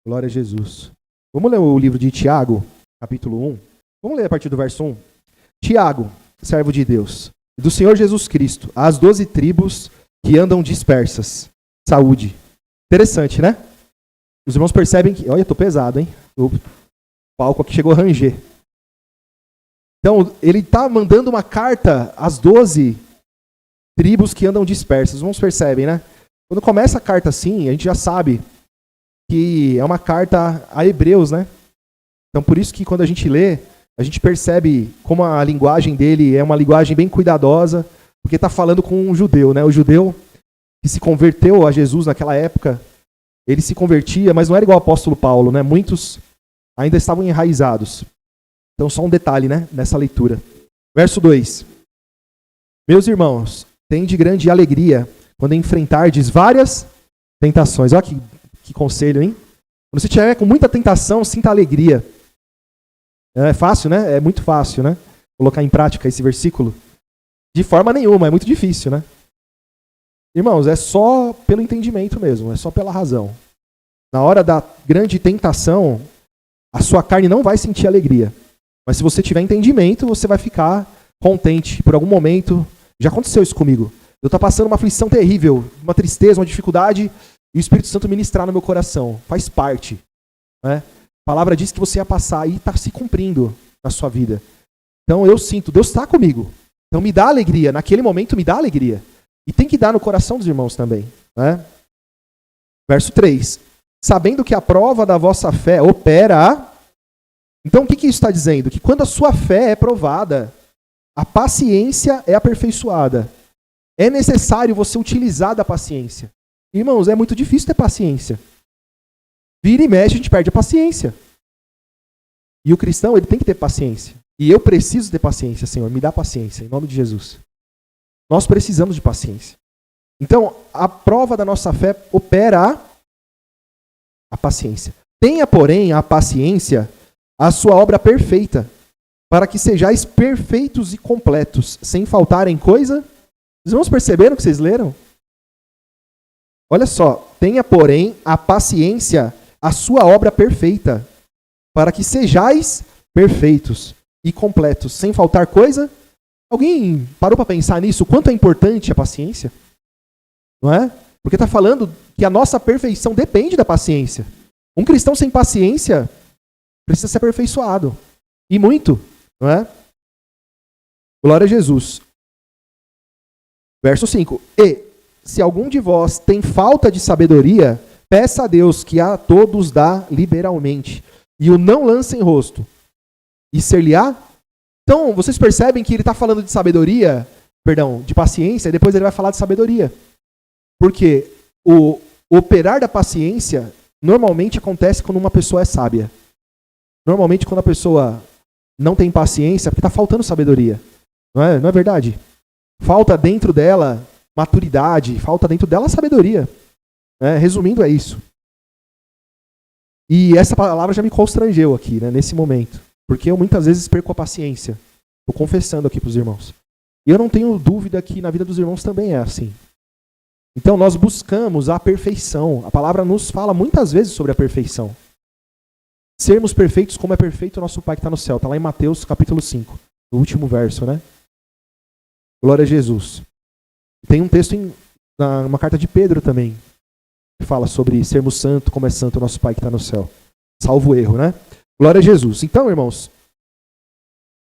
Glória a Jesus. Vamos ler o livro de Tiago, capítulo 1. Vamos ler a partir do verso 1. Tiago, servo de Deus, e do Senhor Jesus Cristo, às 12 tribos que andam dispersas. Saúde. Interessante, né? Os irmãos percebem que... Olha, eu tô pesado, hein? O palco aqui chegou a ranger. Então, ele está mandando uma carta às 12 tribos que andam dispersas. Os irmãos percebem, né? Quando começa a carta assim, a gente já sabe que é uma carta a Hebreus, né? Então, por isso que quando a gente lê, a gente percebe como a linguagem dele é uma linguagem bem cuidadosa, porque está falando com um judeu, né? O judeu que se converteu a Jesus naquela época, ele se convertia, mas não era igual ao apóstolo Paulo, né? Muitos ainda estavam enraizados. Então, só um detalhe, né? Nessa leitura. Verso 2. Meus irmãos, tende grande alegria quando enfrentardes várias tentações. Olha que conselho, hein? Quando você estiver com muita tentação, sinta alegria. É fácil, né? É muito fácil, né? Colocar em prática esse versículo. De forma nenhuma, é muito difícil, né? Irmãos, é só pelo entendimento mesmo, é só pela razão. Na hora da grande tentação, a sua carne não vai sentir alegria. Mas se você tiver entendimento, você vai ficar contente por algum momento. Já aconteceu isso comigo. Eu estou passando uma aflição terrível, uma tristeza, uma dificuldade, e o Espírito Santo ministrar no meu coração. Faz parte. Né? A palavra diz que você ia passar e está se cumprindo na sua vida. Então eu sinto, Deus está comigo. Então me dá alegria. Naquele momento me dá alegria. E tem que dar no coração dos irmãos também. Né? Verso 3. Sabendo que a prova da vossa fé opera a... Então o que isso está dizendo? Que quando a sua fé é provada, a paciência é aperfeiçoada. É necessário você utilizar da paciência. Irmãos, é muito difícil ter paciência. Vira e mexe, a gente perde a paciência. E o cristão, ele tem que ter paciência. E eu preciso ter paciência, Senhor. Me dá paciência, em nome de Jesus. Nós precisamos de paciência. Então, a prova da nossa fé opera a paciência. Tenha, porém, a paciência, a sua obra perfeita, para que sejais perfeitos e completos, sem faltar em coisa. Os irmãos perceberam o que vocês leram? Olha só. Tenha, porém, a paciência, a sua obra perfeita, para que sejais perfeitos e completos, sem faltar coisa. Alguém parou para pensar nisso? O quanto é importante a paciência? Não é? Porque está falando que a nossa perfeição depende da paciência. Um cristão sem paciência precisa ser aperfeiçoado. E muito. Não é? Glória a Jesus. Verso 5. E, se algum de vós tem falta de sabedoria, peça a Deus que a todos dá liberalmente, e o não lance em rosto. E ser-lhe-á? Então, vocês percebem que ele está falando de sabedoria, de paciência, e depois ele vai falar de sabedoria. Porque o operar da paciência normalmente acontece quando uma pessoa é sábia. Normalmente quando a pessoa não tem paciência, é porque está faltando sabedoria. Não é verdade? Falta dentro dela maturidade, falta dentro dela sabedoria. Resumindo, é isso. E essa palavra já me constrangeu aqui, né, nesse momento. Porque eu muitas vezes perco a paciência. Estou confessando aqui para os irmãos. E eu não tenho dúvida que na vida dos irmãos também é assim. Então nós buscamos a perfeição. A palavra nos fala muitas vezes sobre a perfeição. Sermos perfeitos como é perfeito o nosso Pai que está no céu. Está lá em Mateus capítulo 5. No último verso, né? Glória a Jesus. Tem um texto numa carta de Pedro também. Que fala sobre sermos santos como é santo o nosso Pai que está no céu. Salvo erro, né? Glória a Jesus. Então, irmãos,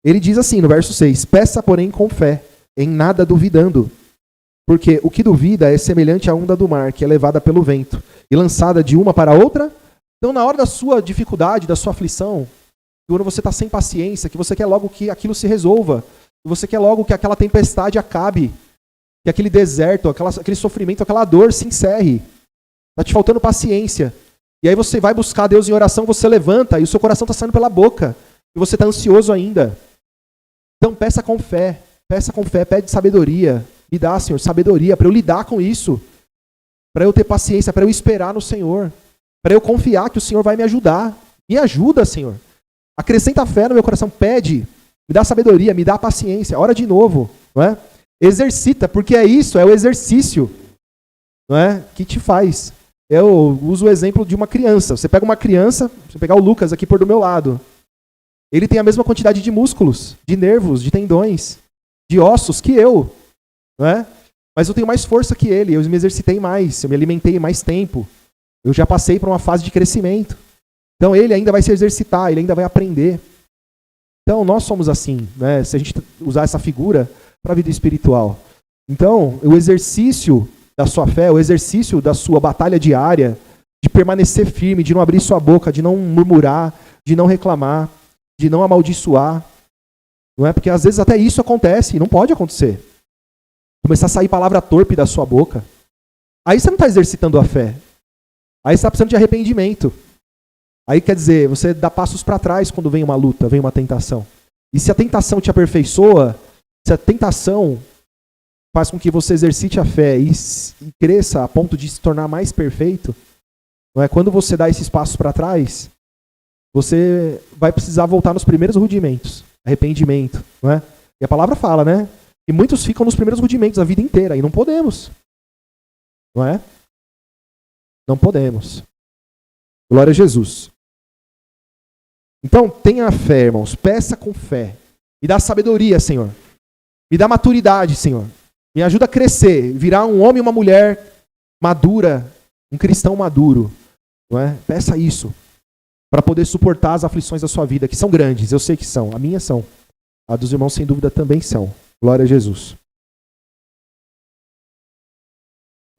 ele diz assim no verso 6, peça, porém, com fé, em nada duvidando, porque o que duvida é semelhante à onda do mar, que é levada pelo vento e lançada de uma para outra. Então, na hora da sua dificuldade, da sua aflição, quando você está sem paciência, que você quer logo que aquilo se resolva, que você quer logo que aquela tempestade acabe, que aquele deserto, aquele sofrimento, aquela dor se encerre. Está te faltando paciência. E aí você vai buscar Deus em oração, você levanta e o seu coração está saindo pela boca. E você está ansioso ainda. Então peça com fé, pede sabedoria. Me dá, Senhor, sabedoria para eu lidar com isso. Para eu ter paciência, para eu esperar no Senhor. Para eu confiar que o Senhor vai me ajudar. Me ajuda, Senhor. Acrescenta fé no meu coração, pede. Me dá sabedoria, me dá paciência. Ora de novo, não é? Exercita, porque é isso, é o exercício, não é? Que te faz Eu uso o exemplo de uma criança. Você pega uma criança, você pegar o Lucas aqui por do meu lado. Ele tem a mesma quantidade de músculos, de nervos, de tendões, de ossos que eu. Não é? Mas eu tenho mais força que ele, eu me exercitei mais, eu me alimentei mais tempo. Eu já passei por uma fase de crescimento. Então ele ainda vai se exercitar, ele ainda vai aprender. Então nós somos assim, né? Se a gente usar essa figura para a vida espiritual. Então, o exercício da sua fé, o exercício da sua batalha diária, de permanecer firme, de não abrir sua boca, de não murmurar, de não reclamar, de não amaldiçoar. Não é? Porque às vezes até isso acontece, e não pode acontecer. Começar a sair palavra torpe da sua boca. Aí você não está exercitando a fé. Aí você está precisando de arrependimento. Aí quer dizer, você dá passos para trás quando vem uma luta, vem uma tentação. E se a tentação te aperfeiçoa, se a tentação faz com que você exercite a fé e cresça a ponto de se tornar mais perfeito, não é? Quando você dá esses passos para trás, você vai precisar voltar nos primeiros rudimentos, arrependimento, não é? E a palavra fala, né? Que muitos ficam nos primeiros rudimentos a vida inteira e não podemos, não é? Não podemos. Glória a Jesus. Então, tenha fé, irmãos. Peça com fé. Me dá sabedoria, Senhor. Me dá maturidade, Senhor. Me ajuda a crescer, virar um homem e uma mulher madura, um cristão maduro. Não é? Peça isso. Para poder suportar as aflições da sua vida, que são grandes. Eu sei que são. A minha são. A dos irmãos, sem dúvida, também são. Glória a Jesus.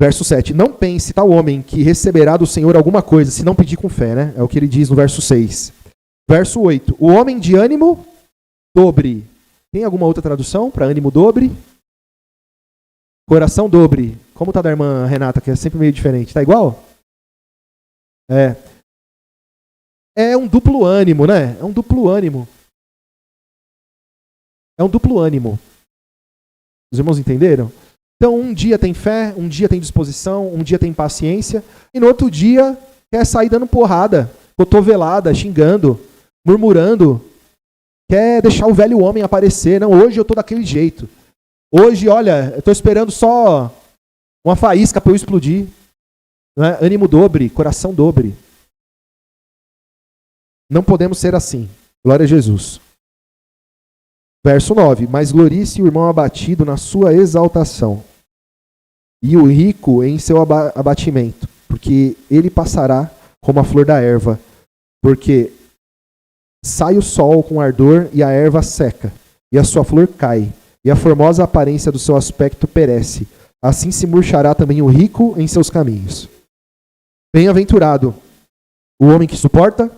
Verso 7. Não pense tal homem que receberá do Senhor alguma coisa, se não pedir com fé, né? É o que ele diz no verso 6. Verso 8. O homem de ânimo dobre. Tem alguma outra tradução para ânimo dobre? Coração dobre. Como está da irmã Renata, que é sempre meio diferente? Está igual? É. É um duplo ânimo, né? É um duplo ânimo. É um duplo ânimo. Os irmãos entenderam? Então, um dia tem fé, um dia tem disposição, um dia tem paciência, e no outro dia quer sair dando porrada, cotovelada, xingando, murmurando, quer deixar o velho homem aparecer. Não, hoje eu estou daquele jeito. Hoje, olha, eu estou esperando só uma faísca para eu explodir. Não é? Ânimo dobre, coração dobre. Não podemos ser assim. Glória a Jesus. Verso 9. Mas glorie-se o irmão abatido na sua exaltação, e o rico em seu abatimento, porque ele passará como a flor da erva, porque sai o sol com ardor e a erva seca, e a sua flor cai, e a formosa aparência do seu aspecto perece. Assim se murchará também o rico em seus caminhos. Bem-aventurado o homem que suporta.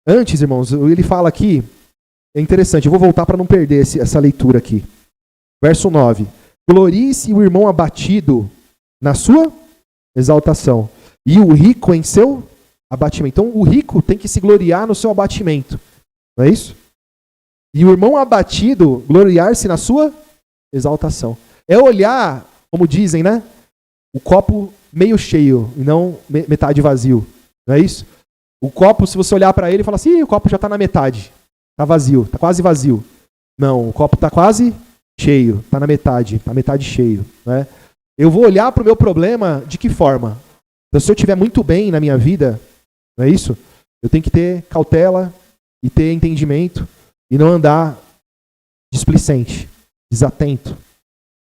Antes, irmãos, ele fala aqui, é interessante, eu vou voltar para não perder essa leitura aqui. Verso 9. Glorie-se o irmão abatido na sua exaltação, e o rico em seu abatimento. Então, o rico tem que se gloriar no seu abatimento. Não é isso? E o irmão abatido, gloriar-se na sua exaltação. É olhar, como dizem, né? O copo meio cheio, e não metade vazio. Não é isso? O copo, se você olhar para ele e falar assim, o copo já está na metade. Está vazio, está quase vazio. Não, o copo está quase cheio, está na metade, está metade cheio. Né? Eu vou olhar para o meu problema de que forma? Então, se eu estiver muito bem na minha vida, não é isso? Eu tenho que ter cautela e ter entendimento e não andar displicente, desatento.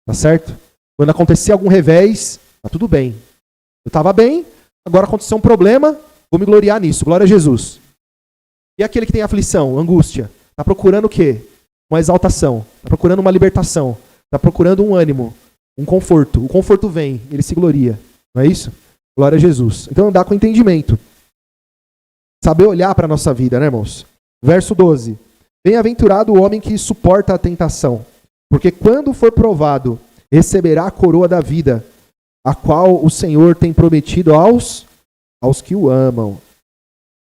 Tá certo? Quando acontecer algum revés, tá tudo bem. Eu estava bem, agora aconteceu um problema, vou me gloriar nisso. Glória a Jesus. E aquele que tem aflição, angústia, está procurando o quê? Uma exaltação, está procurando uma libertação, está procurando um ânimo, um conforto. O conforto vem, ele se gloria. Não é isso? Glória a Jesus. Então andar com entendimento. Saber olhar para a nossa vida, né, irmãos? Verso 12. Bem-aventurado o homem que suporta a tentação, porque quando for provado, receberá a coroa da vida, a qual o Senhor tem prometido aos que o amam.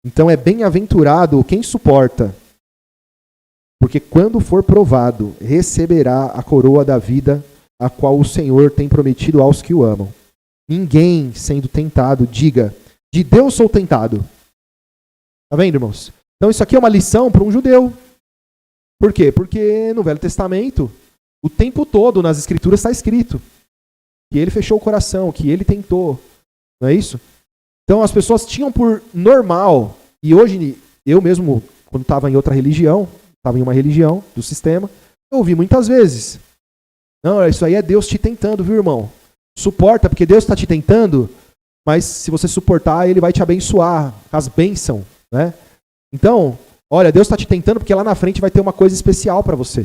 Então é bem-aventurado quem suporta, porque quando for provado, receberá a coroa da vida, a qual o Senhor tem prometido aos que o amam. Ninguém, sendo tentado, diga, de Deus sou tentado. Tá vendo, irmãos? Então isso aqui é uma lição para um judeu. Por quê? Porque no Velho Testamento, o tempo todo nas Escrituras está escrito que ele fechou o coração, que ele tentou. Não é isso? Então as pessoas tinham por normal, e hoje eu mesmo, quando estava em outra religião, estava em uma religião do sistema, eu ouvi muitas vezes. Não, isso aí é Deus te tentando, viu, irmão? Suporta, porque Deus está te tentando, mas se você suportar, Ele vai te abençoar, as bênçãos, né? Então, olha, Deus está te tentando porque lá na frente vai ter uma coisa especial para você.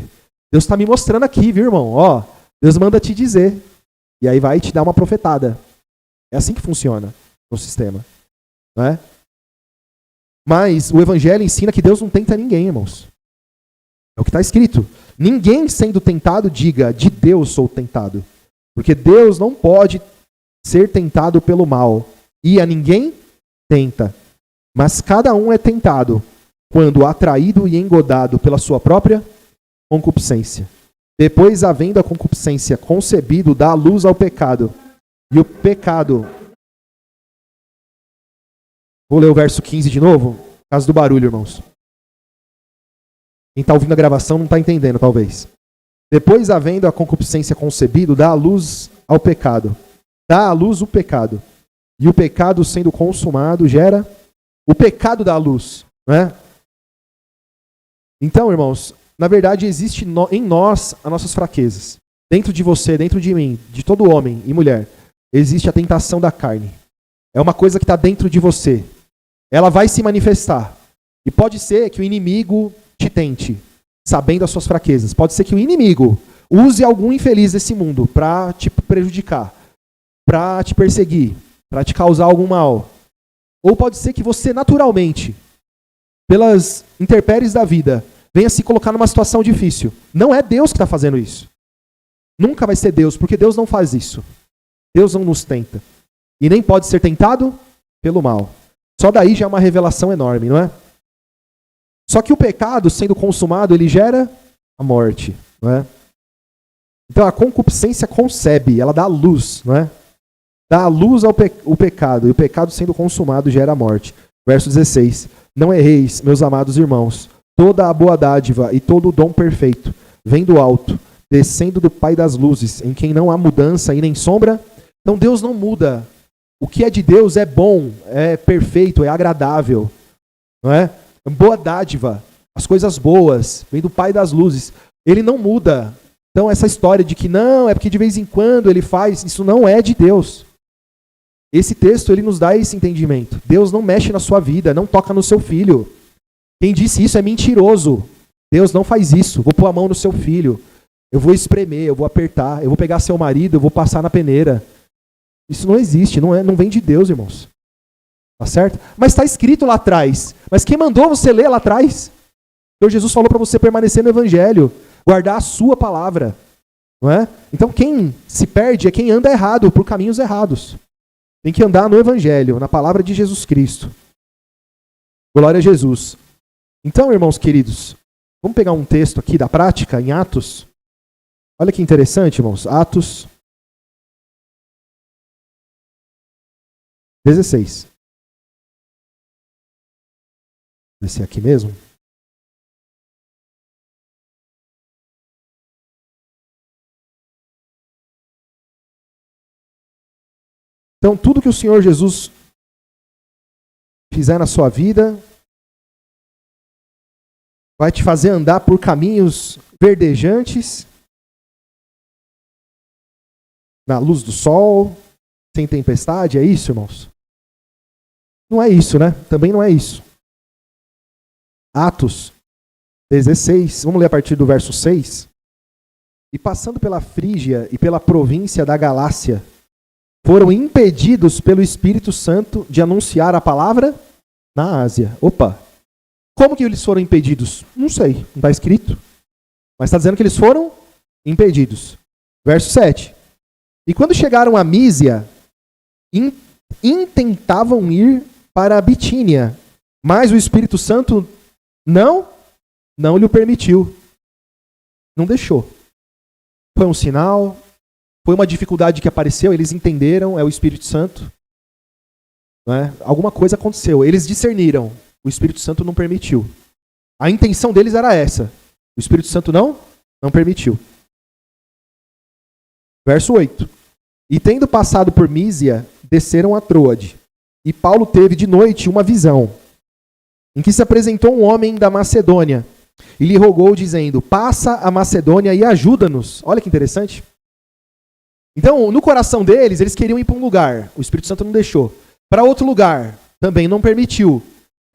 Deus está me mostrando aqui, viu, irmão? Ó, Deus manda te dizer. E aí vai te dar uma profetada. É assim que funciona no sistema, não é? Mas o Evangelho ensina que Deus não tenta ninguém, irmãos. É o que está escrito. Ninguém sendo tentado diga, de Deus sou tentado. Porque Deus não pode ser tentado pelo mal. E a ninguém tenta. Mas cada um é tentado quando atraído e engodado pela sua própria concupiscência. Depois, havendo a concupiscência concebido, dá luz ao pecado. E o pecado... Vou ler o verso 15 de novo, por causa do barulho, irmãos. Quem está ouvindo a gravação não está entendendo, talvez. Depois, havendo a concupiscência concebido, dá a luz ao pecado. Dá à luz o pecado. E o pecado, sendo consumado, gera... O pecado dá luz, né? Então, irmãos, na verdade existe em nós as nossas fraquezas. Dentro de você, dentro de mim, de todo homem e mulher, existe a tentação da carne. É uma coisa que está dentro de você. Ela vai se manifestar. E pode ser que o inimigo te tente, sabendo as suas fraquezas. Pode ser que o inimigo use algum infeliz desse mundo para te prejudicar, para te perseguir, para te causar algum mal. Ou pode ser que você naturalmente, pelas intempéries da vida, venha se colocar numa situação difícil. Não é Deus que está fazendo isso. Nunca vai ser Deus, porque Deus não faz isso. Deus não nos tenta. E nem pode ser tentado pelo mal. Só daí já é uma revelação enorme, não é? Só que o pecado, sendo consumado, ele gera a morte, não é? Então a concupiscência concebe, ela dá luz, não é? Dá a luz ao pecado, e o pecado sendo consumado gera a morte. Verso 16. Não erreis, meus amados irmãos, toda a boa dádiva e todo o dom perfeito vem do alto, descendo do Pai das luzes, em quem não há mudança e nem sombra. Então Deus não muda. O que é de Deus é bom, é perfeito, é agradável, não é? Boa dádiva, as coisas boas, vem do Pai das luzes. Ele não muda. Então essa história de que não, é porque de vez em quando ele faz, isso não é de Deus. Esse texto, ele nos dá esse entendimento. Deus não mexe na sua vida, não toca no seu filho. Quem disse isso é mentiroso. Deus não faz isso. Vou pôr a mão no seu filho. Eu vou espremer, eu vou apertar, eu vou pegar seu marido, eu vou passar na peneira. Isso não existe, não vem de Deus, irmãos. Tá certo? Mas está escrito lá atrás. Mas quem mandou você ler lá atrás? Então Jesus falou para você permanecer no Evangelho, guardar a sua palavra. Não é? Então quem se perde é quem anda errado, por caminhos errados. Tem que andar no Evangelho, na palavra de Jesus Cristo. Glória a Jesus. Então, irmãos queridos, vamos pegar um texto aqui da prática, em Atos. Olha que interessante, irmãos. Atos 16. Vai ser aqui mesmo? Então, tudo que o Senhor Jesus fizer na sua vida vai te fazer andar por caminhos verdejantes, na luz do sol, sem tempestade. É isso, irmãos? Não é isso, né? Também não é isso. Atos 16, vamos ler a partir do verso 6. E passando pela Frígia e pela província da Galácia, foram impedidos pelo Espírito Santo de anunciar a palavra na Ásia. Opa! Como que eles foram impedidos? Não sei, não está escrito. Mas está dizendo que eles foram impedidos. Verso 7. E quando chegaram a Mísia, intentavam ir para a Bitínia, mas o Espírito Santo não lhe permitiu. Não deixou. Foi um sinal, foi uma dificuldade que apareceu, eles entenderam, é o Espírito Santo. Não é? Alguma coisa aconteceu, eles discerniram, o Espírito Santo não permitiu. A intenção deles era essa, o Espírito Santo não permitiu. Verso 8. E tendo passado por Mísia, desceram a Troade. e Paulo teve de noite uma visão, em que se apresentou um homem da Macedônia, e lhe rogou, dizendo: passa a Macedônia e ajuda-nos. Olha que interessante. Então, no coração deles, eles queriam ir para um lugar, o Espírito Santo não deixou. Para outro lugar, também não permitiu.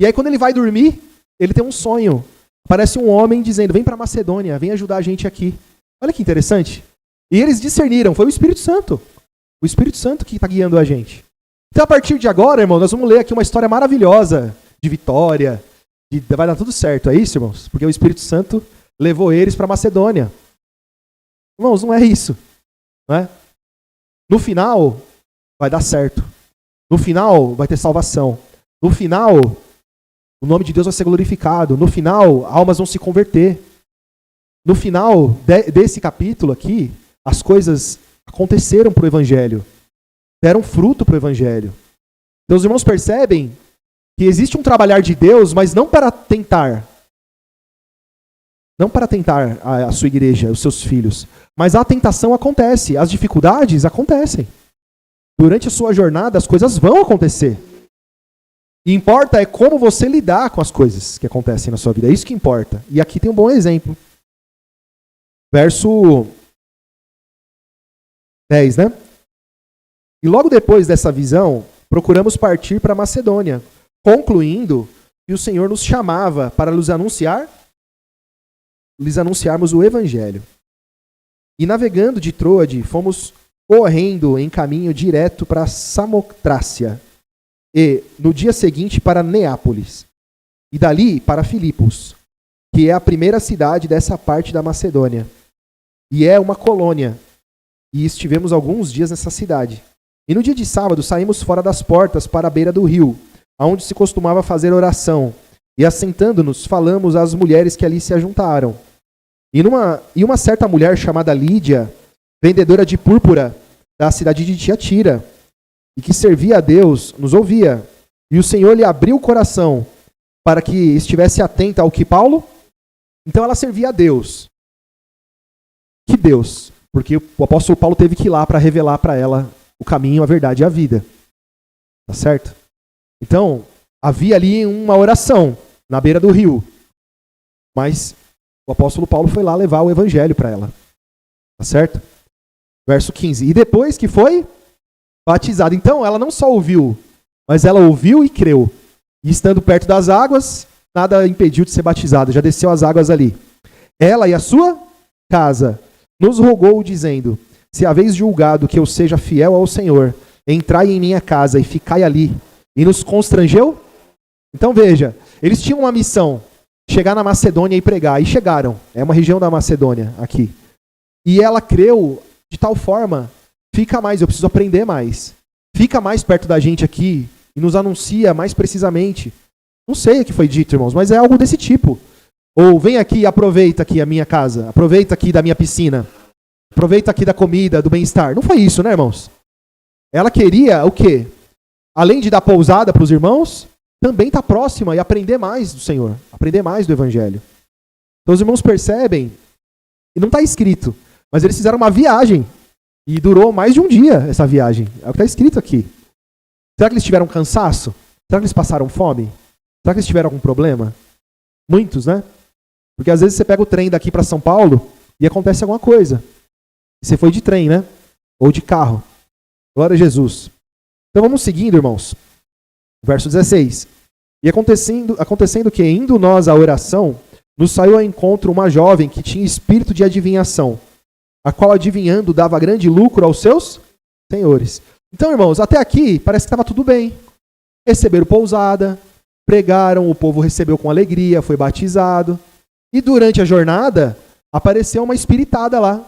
E aí, quando ele vai dormir, ele tem um sonho. Aparece um homem dizendo: vem para Macedônia, vem ajudar a gente aqui. Olha que interessante. E eles discerniram, foi o Espírito Santo. O Espírito Santo que está guiando a gente. Então, a partir de agora, irmão, nós vamos ler aqui uma história maravilhosa de vitória. Vai dar tudo certo, é isso, irmãos? Porque o Espírito Santo levou eles para Macedônia. Irmãos, não é isso. Não é? No final, vai dar certo. No final, vai ter salvação. No final, o nome de Deus vai ser glorificado. No final, almas vão se converter. No final desse capítulo aqui, as coisas aconteceram para o Evangelho. Deram fruto para o Evangelho. Então os irmãos percebem que existe um trabalhar de Deus, mas não para tentar a sua igreja, os seus filhos. Mas a tentação acontece, as dificuldades acontecem. Durante a sua jornada, as coisas vão acontecer. E importa é como você lidar com as coisas que acontecem na sua vida. É isso que importa. E aqui tem um bom exemplo. Verso 10, né? E logo depois dessa visão, procuramos partir para Macedônia, concluindo que o Senhor nos chamava para lhes anunciarmos o Evangelho. E navegando de Troade, fomos correndo em caminho direto para Samotrácia, e no dia seguinte para Neápolis, e dali para Filipos, que é a primeira cidade dessa parte da Macedônia, e é uma colônia, e estivemos alguns dias nessa cidade. E no dia de sábado saímos fora das portas para a beira do rio, aonde se costumava fazer oração, e assentando-nos falamos às mulheres que ali se ajuntaram. E uma certa mulher chamada Lídia, vendedora de púrpura da cidade de Tiatira, e que servia a Deus, nos ouvia. E o Senhor lhe abriu o coração para que estivesse atenta ao que Paulo... Então ela servia a Deus. Que Deus? Porque o apóstolo Paulo teve que ir lá para revelar para ela o caminho, a verdade e a vida. Tá certo? Então, havia ali uma oração na beira do rio. Mas o apóstolo Paulo foi lá levar o evangelho para ela. Tá certo? Verso 15. E depois que foi batizada. Então, ela não só ouviu, mas ela ouviu e creu. E estando perto das águas, nada impediu de ser batizada. Já desceu as águas ali. Ela e a sua casa nos rogou, dizendo: se haveis julgado que eu seja fiel ao Senhor, entrai em minha casa e ficai ali. E nos constrangeu? Então veja, eles tinham uma missão, chegar na Macedônia e pregar. E chegaram. É uma região da Macedônia aqui. E ela creu de tal forma, fica mais, eu preciso aprender mais. Fica mais perto da gente aqui e nos anuncia mais precisamente. Não sei o que foi dito, irmãos, mas é algo desse tipo. Ou vem aqui e aproveita aqui a minha casa, aproveita aqui da minha piscina, aproveita aqui da comida, do bem-estar. Não foi isso, né, irmãos? Ela queria o quê? Além de dar pousada para os irmãos, também estar próxima e aprender mais do Senhor, aprender mais do Evangelho. Então os irmãos percebem, e não está escrito, mas eles fizeram uma viagem, e durou mais de um dia essa viagem. É o que está escrito aqui. Será que eles tiveram cansaço? Será que eles passaram fome? Será que eles tiveram algum problema? Muitos, né? Porque às vezes você pega o trem daqui para São Paulo e acontece alguma coisa. Você foi de trem, né? Ou de carro. Glória a Jesus. Então vamos seguindo, irmãos. Verso 16. E acontecendo que, indo nós à oração, nos saiu ao encontro uma jovem que tinha espírito de adivinhação, a qual adivinhando dava grande lucro aos seus senhores. Então, irmãos, até aqui parece que estava tudo bem. Receberam pousada, pregaram, o povo recebeu com alegria, foi batizado. E durante a jornada, apareceu uma espiritada lá,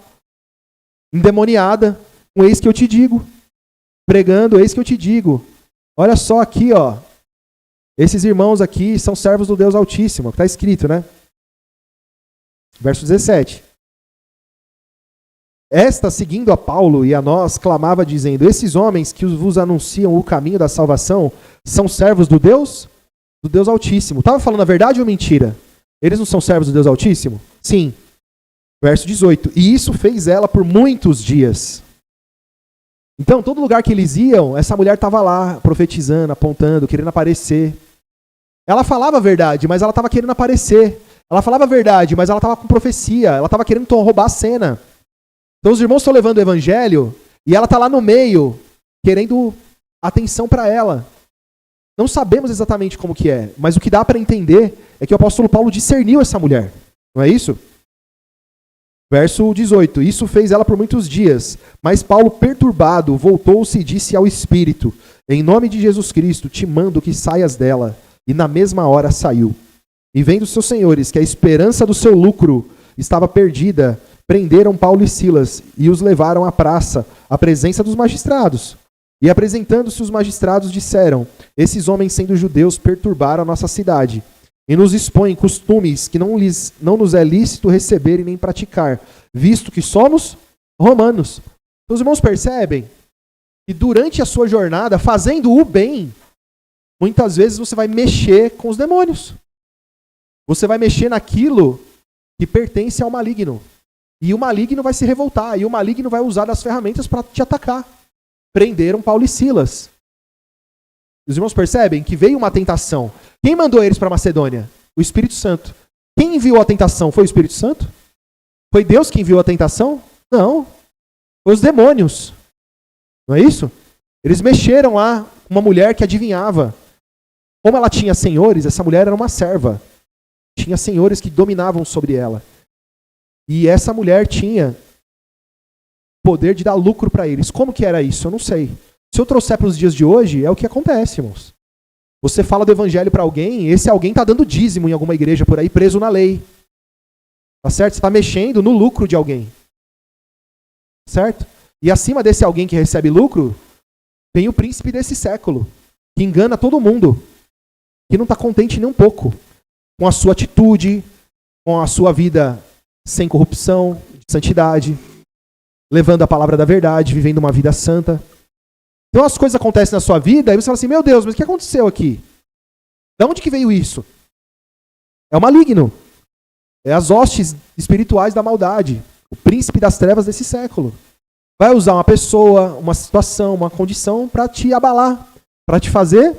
endemoniada, um eis que eu te digo, pregando, eis que eu te digo. Olha só aqui, ó. Esses irmãos aqui são servos do Deus Altíssimo, está escrito, né? Verso 17. Esta, seguindo a Paulo e a nós, clamava dizendo: esses homens que vos anunciam o caminho da salvação são servos do Deus Altíssimo. Estava falando a verdade ou mentira? Eles não são servos do Deus Altíssimo? Sim. Verso 18. E isso fez ela por muitos dias. Então, todo lugar que eles iam, essa mulher estava lá, profetizando, apontando, querendo aparecer. Ela falava a verdade, mas ela estava querendo aparecer. Ela falava a verdade, mas ela estava com profecia. Ela estava querendo roubar a cena. Então, os irmãos estão levando o evangelho e ela está lá no meio, querendo atenção para ela. Não sabemos exatamente como que é, mas o que dá para entender é que o apóstolo Paulo discerniu essa mulher. Não é isso? Verso 18. Isso fez ela por muitos dias, mas Paulo, perturbado, voltou-se e disse ao Espírito: em nome de Jesus Cristo, te mando que saias dela. E na mesma hora saiu. E vendo seus senhores que a esperança do seu lucro estava perdida, prenderam Paulo e Silas e os levaram à praça, à presença dos magistrados. E apresentando-se os magistrados, disseram: esses homens, sendo judeus, perturbaram a nossa cidade e nos expõem costumes que não nos é lícito receber e nem praticar, visto que somos romanos. Então, os irmãos percebem que durante a sua jornada, fazendo o bem, muitas vezes você vai mexer com os demônios. Você vai mexer naquilo que pertence ao maligno. E o maligno vai se revoltar, e o maligno vai usar das ferramentas para te atacar. Prenderam Paulo e Silas. Os irmãos percebem que veio uma tentação. Quem mandou eles para Macedônia? O Espírito Santo. Quem enviou a tentação? Foi o Espírito Santo? Foi Deus que enviou a tentação? Não. Foi os demônios. Não é isso? Eles mexeram lá com uma mulher que adivinhava. Como ela tinha senhores, essa mulher era uma serva. Tinha senhores que dominavam sobre ela. E essa mulher tinha poder de dar lucro para eles. Como que era isso? Eu não sei. Se eu trouxer para os dias de hoje, é o que acontece, irmãos. Você fala do evangelho para alguém, esse alguém está dando dízimo em alguma igreja por aí, preso na lei. Tá certo? Você está mexendo no lucro de alguém. Certo? E acima desse alguém que recebe lucro, tem o príncipe desse século, que engana todo mundo, que não está contente nem um pouco com a sua atitude, com a sua vida sem corrupção, de santidade, levando a palavra da verdade, vivendo uma vida santa. Então as coisas acontecem na sua vida, e você fala assim, meu Deus, mas o que aconteceu aqui? De onde que veio isso? É o maligno. É as hostes espirituais da maldade. O príncipe das trevas desse século. Vai usar uma pessoa, uma situação, uma condição para te abalar, para te fazer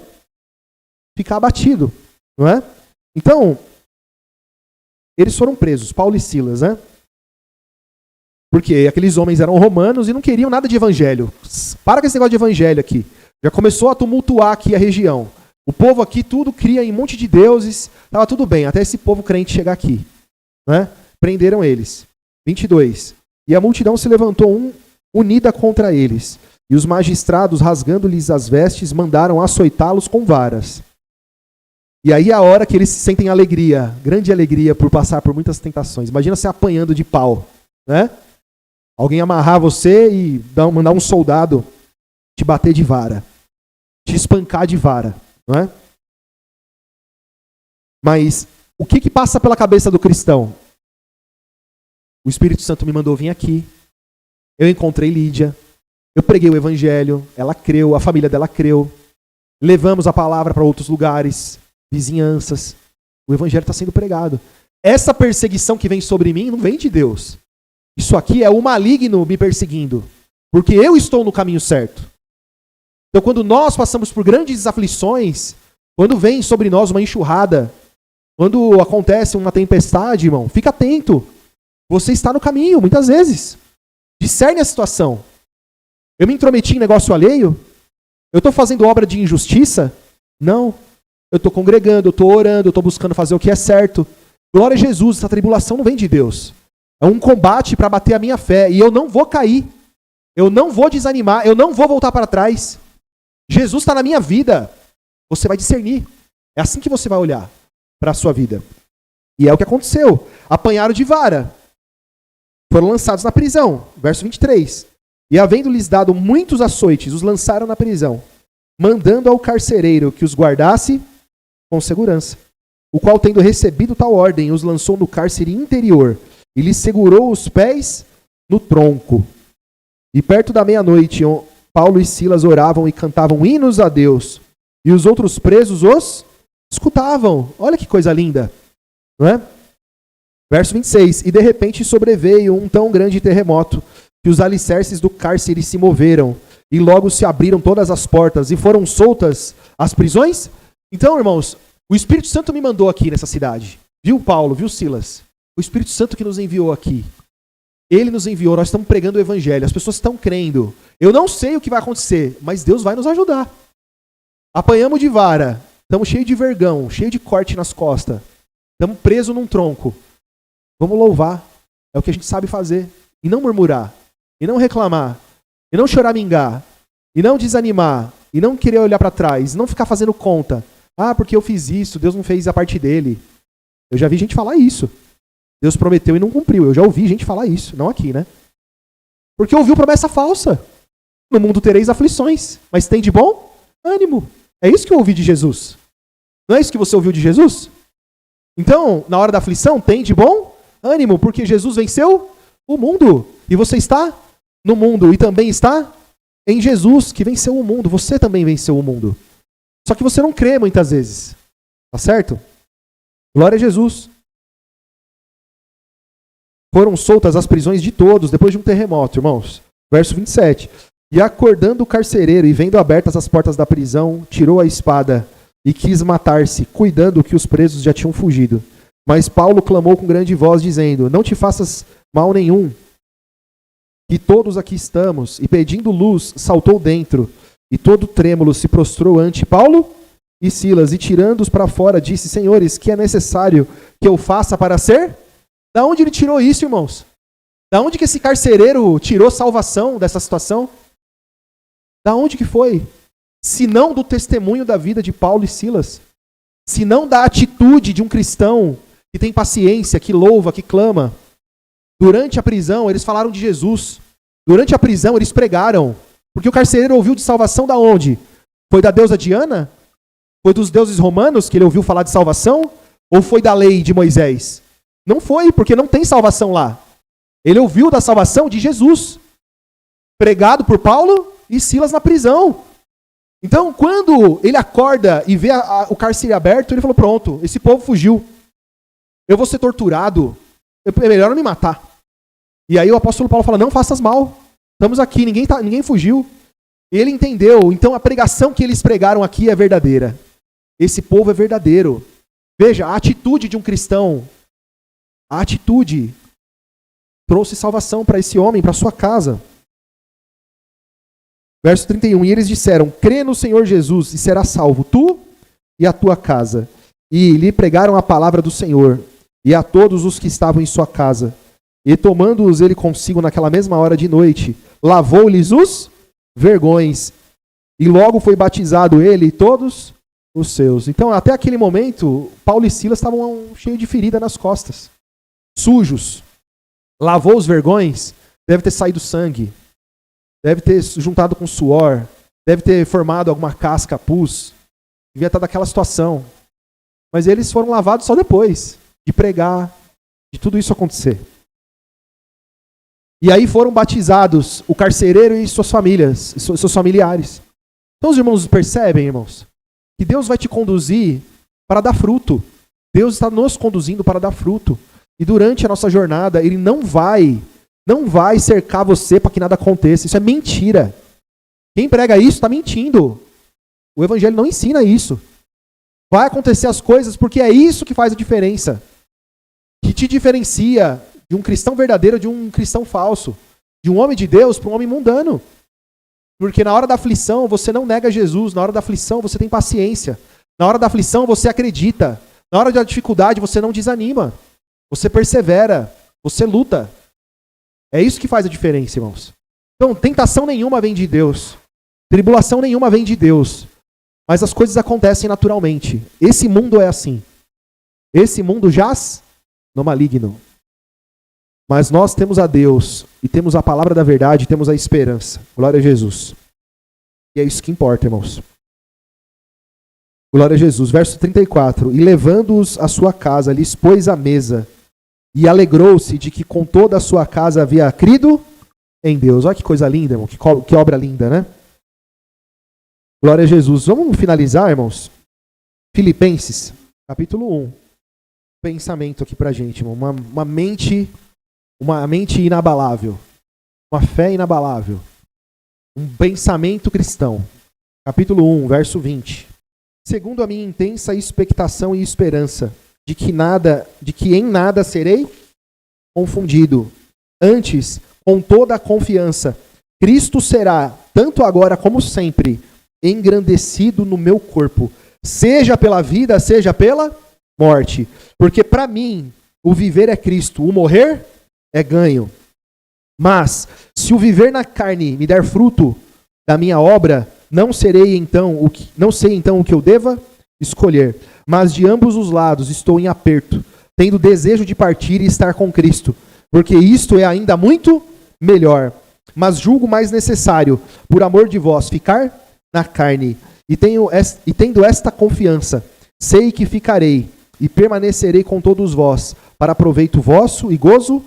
ficar abatido, não é? Então, eles foram presos, Paulo e Silas, né? Porque aqueles homens eram romanos e não queriam nada de evangelho. Para com esse negócio de evangelho aqui. Já começou a tumultuar aqui a região. O povo aqui tudo cria em um monte de deuses. Estava tudo bem, até esse povo crente chegar aqui. Né? Prenderam eles. 22. E a multidão se levantou unida contra eles. E os magistrados, rasgando-lhes as vestes, mandaram açoitá-los com varas. E aí é a hora que eles sentem alegria, grande alegria por passar por muitas tentações. Imagina você apanhando de pau, né? Alguém amarrar você e mandar um soldado te bater de vara, te espancar de vara, não é? Mas o que passa pela cabeça do cristão? O Espírito Santo me mandou vir aqui, eu encontrei Lídia, eu preguei o evangelho, ela creu, a família dela creu, levamos a palavra para outros lugares, vizinhanças, o evangelho está sendo pregado. Essa perseguição que vem sobre mim não vem de Deus. Isso aqui é o maligno me perseguindo, porque eu estou no caminho certo. Então, quando nós passamos por grandes aflições, quando vem sobre nós uma enxurrada, quando acontece uma tempestade, irmão, fica atento. Você está no caminho, muitas vezes. Discerne a situação. Eu me intrometi em negócio alheio? Eu estou fazendo obra de injustiça? Não. Eu estou congregando, eu estou orando, eu estou buscando fazer o que é certo. Glória a Jesus, essa tribulação não vem de Deus. É um combate para bater a minha fé. E eu não vou cair. Eu não vou desanimar. Eu não vou voltar para trás. Jesus está na minha vida. Você vai discernir. É assim que você vai olhar para a sua vida. E é o que aconteceu. Apanharam de vara. Foram lançados na prisão. Verso 23. E havendo-lhes dado muitos açoites, os lançaram na prisão, mandando ao carcereiro que os guardasse com segurança. O qual, tendo recebido tal ordem, os lançou no cárcere interior e lhes segurou os pés no tronco. E perto da meia-noite, Paulo e Silas oravam e cantavam hinos a Deus. E os outros presos os escutavam. Olha que coisa linda, não é? Verso 26. E de repente sobreveio um tão grande terremoto que os alicerces do cárcere se moveram e logo se abriram todas as portas e foram soltas as prisões. Então, irmãos, o Espírito Santo me mandou aqui nessa cidade. Viu, Paulo? Viu, Silas? O Espírito Santo que nos enviou aqui. Ele nos enviou, nós estamos pregando o evangelho, as pessoas estão crendo. Eu não sei o que vai acontecer, mas Deus vai nos ajudar. Apanhamos de vara, estamos cheios de vergão, cheios de corte nas costas. Estamos presos num tronco. Vamos louvar. É o que a gente sabe fazer. E não murmurar. E não reclamar. E não choramingar. E não desanimar. E não querer olhar para trás. Não ficar fazendo conta. Ah, porque eu fiz isso, Deus não fez a parte dele. Eu já vi gente falar isso. Deus prometeu e não cumpriu. Eu já ouvi gente falar isso. Não aqui, né? Porque ouviu promessa falsa. No mundo tereis aflições. Mas tem de bom ânimo. É isso que eu ouvi de Jesus. Não é isso que você ouviu de Jesus? Então, na hora da aflição, tem de bom ânimo, porque Jesus venceu o mundo. E você está no mundo e também está em Jesus, que venceu o mundo. Você também venceu o mundo. Só que você não crê muitas vezes. Tá certo? Glória a Jesus. Foram soltas as prisões de todos depois de um terremoto, irmãos. Verso 27. E acordando o carcereiro e vendo abertas as portas da prisão, tirou a espada e quis matar-se, cuidando que os presos já tinham fugido. Mas Paulo clamou com grande voz, dizendo: não te faças mal nenhum, que todos aqui estamos. E pedindo luz, saltou dentro, e todo trêmulo se prostrou ante Paulo e Silas, e tirando-os para fora, disse: senhores, que é necessário que eu faça para ser? Da onde ele tirou isso, irmãos? Da onde que esse carcereiro tirou salvação dessa situação? Da onde que foi? Se não do testemunho da vida de Paulo e Silas. Se não da atitude de um cristão que tem paciência, que louva, que clama. Durante a prisão, eles falaram de Jesus. Durante a prisão, eles pregaram. Porque o carcereiro ouviu de salvação da onde? Foi da deusa Diana? Foi dos deuses romanos que ele ouviu falar de salvação? Ou foi da lei de Moisés? Não foi, porque não tem salvação lá. Ele ouviu da salvação de Jesus. Pregado por Paulo e Silas na prisão. Então, quando ele acorda e vê o cárcere aberto, ele falou: pronto, esse povo fugiu. Eu vou ser torturado. É melhor não me matar. E aí o apóstolo Paulo fala: não faças mal. Estamos aqui, ninguém fugiu. E ele entendeu. Então a pregação que eles pregaram aqui é verdadeira. Esse povo é verdadeiro. Veja, a atitude de um cristão, a atitude trouxe salvação para esse homem, para sua casa. Verso 31, e eles disseram: crê no Senhor Jesus e será salvo, tu e a tua casa. E lhe pregaram a palavra do Senhor, e a todos os que estavam em sua casa. E tomando-os ele consigo naquela mesma hora de noite, lavou-lhes os vergões, e logo foi batizado ele e todos os seus. Então, até aquele momento, Paulo e Silas estavam cheios de ferida nas costas, sujos. Lavou os vergões, deve ter saído sangue. Deve ter juntado com suor, deve ter formado alguma casca, pus, devia estar daquela situação. Mas eles foram lavados só depois de pregar, de tudo isso acontecer. E aí foram batizados o carcereiro e suas famílias, seus familiares. Então os irmãos percebem, irmãos, que Deus vai te conduzir para dar fruto. Deus está nos conduzindo para dar fruto. E durante a nossa jornada, Ele não vai cercar você para que nada aconteça. Isso é mentira. Quem prega isso está mentindo. O Evangelho não ensina isso. Vai acontecer as coisas porque é isso que faz a diferença. Que te diferencia de um cristão verdadeiro de um cristão falso. De um homem de Deus para um homem mundano. Porque na hora da aflição você não nega Jesus. Na hora da aflição você tem paciência. Na hora da aflição você acredita. Na hora da dificuldade você não desanima. Você persevera. Você luta. É isso que faz a diferença, irmãos. Então, tentação nenhuma vem de Deus. Tribulação nenhuma vem de Deus. Mas as coisas acontecem naturalmente. Esse mundo é assim. Esse mundo jaz no maligno. Mas nós temos a Deus, e temos a palavra da verdade, e temos a esperança. Glória a Jesus. E é isso que importa, irmãos. Glória a Jesus. Verso 34. E levando-os à sua casa, lhes pôs a mesa. E alegrou-se de que com toda a sua casa havia crido em Deus. Olha que coisa linda, irmão. Que obra linda, né? Glória a Jesus. Vamos finalizar, irmãos? Filipenses, capítulo 1. Pensamento aqui pra gente, irmão. Uma mente inabalável. Uma fé inabalável. Um pensamento cristão. Capítulo 1, verso 20. Segundo a minha intensa expectação e esperança, de que em nada serei confundido. Antes, com toda a confiança, Cristo será, tanto agora como sempre, engrandecido no meu corpo, seja pela vida, seja pela morte. Porque para mim, o viver é Cristo, o morrer é ganho. Mas, se o viver na carne me der fruto da minha obra, não sei então o que eu deva escolher. Mas de ambos os lados estou em aperto, tendo desejo de partir e estar com Cristo, porque isto é ainda muito melhor. Mas julgo mais necessário, por amor de vós, ficar na carne. E tendo esta confiança, sei que ficarei e permanecerei com todos vós, para proveito vosso e gozo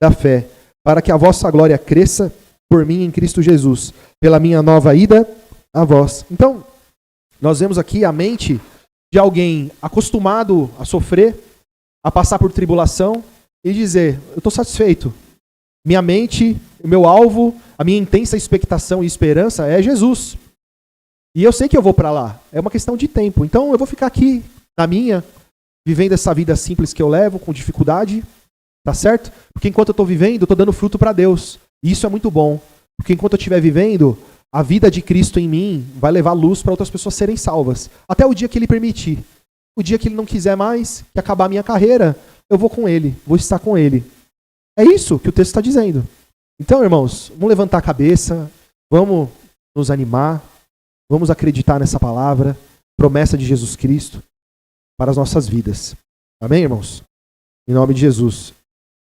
da fé, para que a vossa glória cresça por mim em Cristo Jesus, pela minha nova ida a vós. Então, nós vemos aqui a mente de alguém acostumado a sofrer, a passar por tribulação e dizer, eu estou satisfeito. Minha mente, o meu alvo, a minha intensa expectação e esperança é Jesus. E eu sei que eu vou para lá. É uma questão de tempo. Então eu vou ficar aqui na minha, vivendo essa vida simples que eu levo, com dificuldade. Tá certo? Porque enquanto eu estou vivendo, eu estou dando fruto para Deus. E isso é muito bom. Porque enquanto eu estiver vivendo, a vida de Cristo em mim vai levar luz para outras pessoas serem salvas. Até o dia que Ele permitir. O dia que Ele não quiser mais, que acabar a minha carreira, eu vou com Ele. Vou estar com Ele. É isso que o texto está dizendo. Então, irmãos, vamos levantar a cabeça. Vamos nos animar. Vamos acreditar nessa palavra. Promessa de Jesus Cristo para as nossas vidas. Amém, irmãos? Em nome de Jesus.